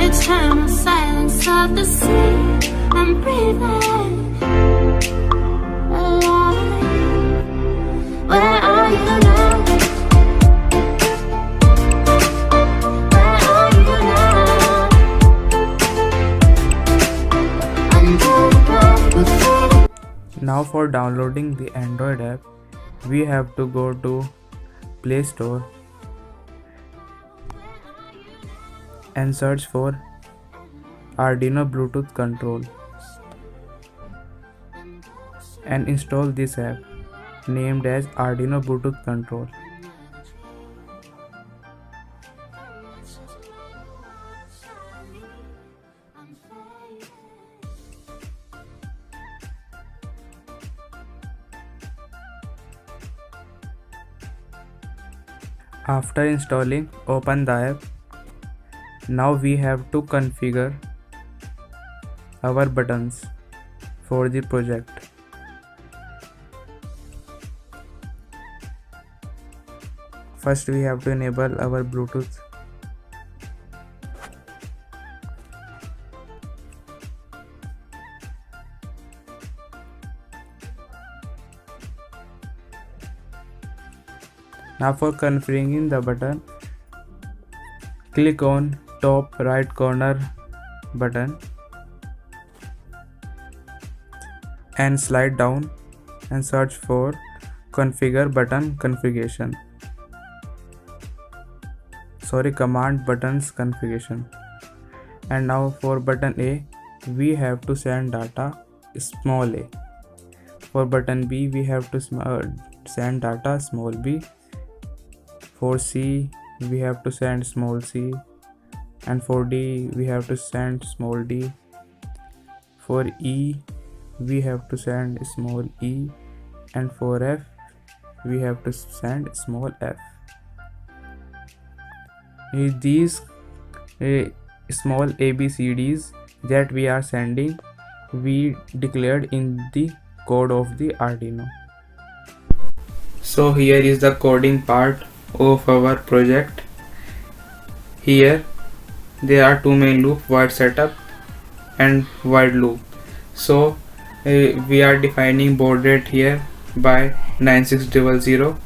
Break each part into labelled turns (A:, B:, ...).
A: Eternal silence of the sea. I'm breathing alive. Where are you now? Where are you now? Under the bright with
B: Now for downloading the Android app, we have to go to Play Store and search for Arduino Bluetooth Control and install this app named as Arduino Bluetooth Control. After installing, open the app. Now we have to configure our buttons for the project. First we have to enable our Bluetooth. Now for configuring the button, click on top right corner button and slide down and search for configure button configuration. Command buttons configuration. And now for button A, we have to send data small a. For button B, we have to send data small b. For C, we have to send small c. And for D, we have to send small d. For E, we have to send small e. And for F, we have to send small f. These small ABCDs that we are sending, we declared in the code of the Arduino. So here is the coding part of our project. Here there are two main loops, void setup and void loop. So we are defining baud rate here by 9600.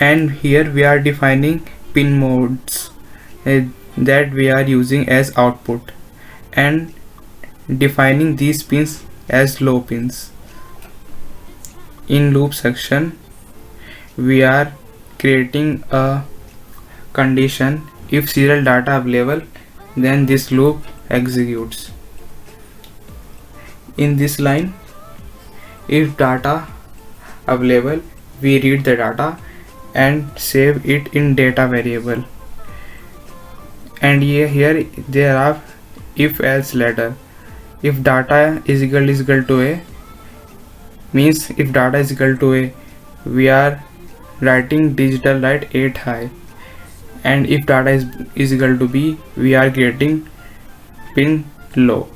B: And here we are defining pin modes that we are using as output and defining these pins as low pins. In loop section, we are creating a condition: if serial data available, then this loop executes. In this line, if data available, we read the data and save it in data variable. And here there are if else ladder. If data is equal to a, means if data is equal to a, we are writing digital write 8 high. And if data is equal to b, we are getting pin low.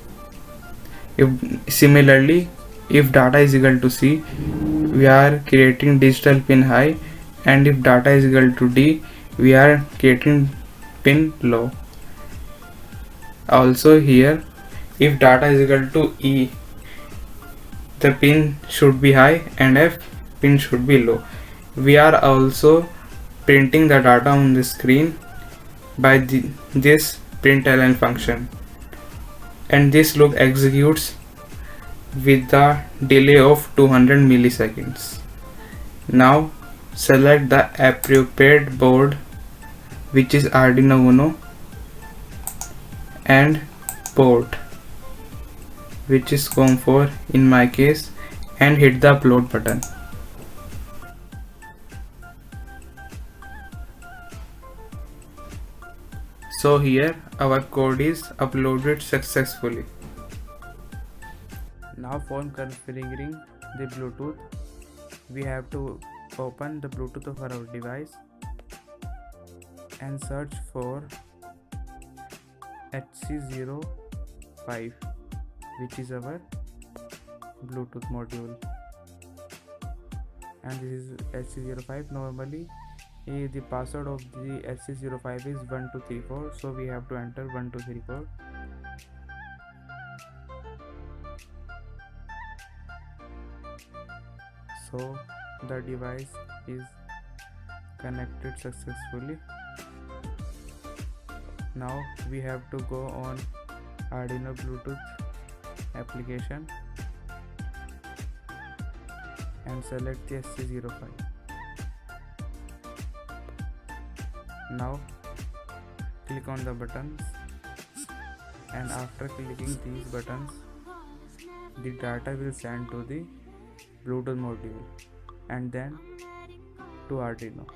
B: Similarly, if data is equal to c, we are creating digital pin high. And if data is equal to d, we are creating pin low. Also here, if data is equal to e, the pin should be high and f pin should be low. We are also printing the data on the screen by this println function, and this loop executes with the delay of 200 milliseconds. Now select the appropriate board which is Arduino Uno, and port, which is COM4 in my case, and hit the upload button. So here our code is uploaded successfully. Now for configuring the Bluetooth, we have to open the Bluetooth of our device and search for HC05, which is our Bluetooth module, and this is HC05. Normally the password of the HC05 is 1234, so we have to enter 1234. So the device is connected successfully. Now we have to go on Arduino Bluetooth application and select the HC05. Now click on the buttons, and after clicking these buttons, the data will send to the Bluetooth module and then to Arduino.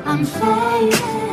A: I'm fading.